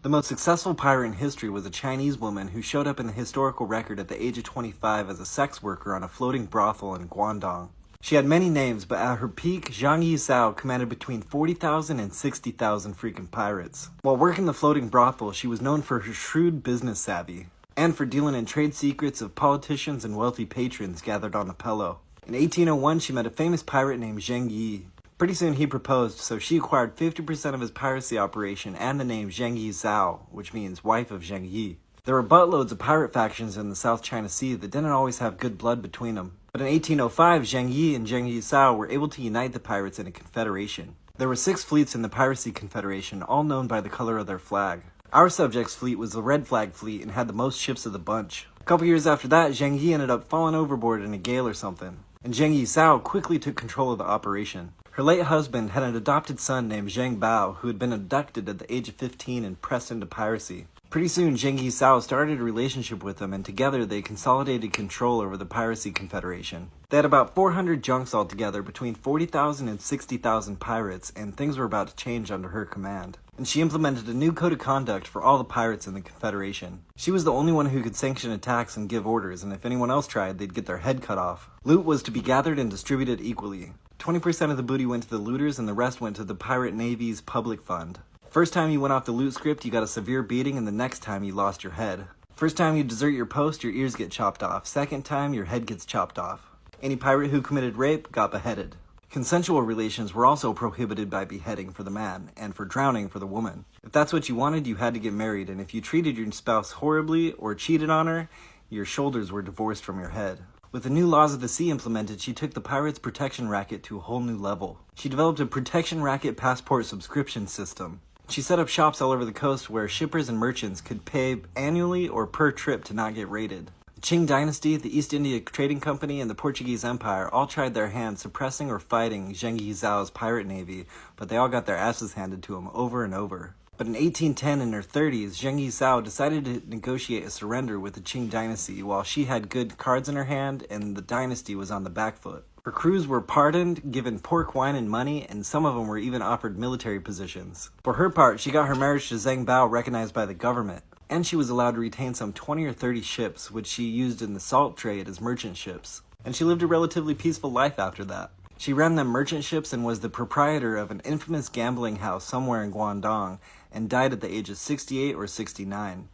The most successful pirate in history was a Chinese woman who showed up in the historical record at the age of 25 as a sex worker on a floating brothel in Guangdong. She had many names, but at her peak, Zheng Yi Sao commanded between 40,000 and 60,000 freaking pirates. While working the floating brothel, she was known for her shrewd business savvy, and for dealing in trade secrets of politicians and wealthy patrons gathered on the Pello. In 1801, she met a famous pirate named Zheng Yi. Pretty soon he proposed, so she acquired 50% of his piracy operation and the name Zheng Yi Sao, which means wife of Zheng Yi. There were buttloads of pirate factions in the South China Sea that didn't always have good blood between them. But in 1805, Zheng Yi and Zheng Yi Sao were able to unite the pirates in a confederation. There were 6 fleets in the Piracy Confederation, all known by the color of their flag. Our subject's fleet was the Red Flag Fleet and had the most ships of the bunch. A couple years after that, Zheng Yi ended up falling overboard in a gale or something, and Zheng Yi Sao quickly took control of the operation. Her late husband had an adopted son named Zheng Bao, who had been abducted at the age of 15 and pressed into piracy. Pretty soon, Zheng Yi Sao started a relationship with him, and together they consolidated control over the Piracy Confederation. They had about 400 junks altogether, between 40,000 and 60,000 pirates, and things were about to change under her command. And she implemented a new code of conduct for all the pirates in the Confederation. She was the only one who could sanction attacks and give orders, and if anyone else tried, they'd get their head cut off. Loot was to be gathered and distributed equally. 20% of the booty went to the looters, and the rest went to the Pirate Navy's public fund. First time you went off the loot script, you got a severe beating, and the next time you lost your head. First time you desert your post, your ears get chopped off. Second time, your head gets chopped off. Any pirate who committed rape got beheaded. Consensual relations were also prohibited by beheading for the man, and for drowning for the woman. If that's what you wanted, you had to get married, and if you treated your spouse horribly or cheated on her, your shoulders were divorced from your head. With the new laws of the sea implemented, she took the pirates' protection racket to a whole new level. She developed a protection racket passport subscription system. She set up shops all over the coast where shippers and merchants could pay annually or per trip to not get raided. The Qing Dynasty, the East India Trading Company, and the Portuguese Empire all tried their hand suppressing or fighting Zheng Yi Sao's pirate navy, but they all got their asses handed to them over and over. But in 1810, in her 30s, Zheng Yi Sao decided to negotiate a surrender with the Qing Dynasty while she had good cards in her hand and the dynasty was on the back foot. Her crews were pardoned, given pork, wine, and money, and some of them were even offered military positions. For her part, she got her marriage to Zheng Bao recognized by the government, and she was allowed to retain some 20 or 30 ships, which she used in the salt trade as merchant ships. And she lived a relatively peaceful life after that. She ran them merchant ships and was the proprietor of an infamous gambling house somewhere in Guangdong, and died at the age of 68 or 69.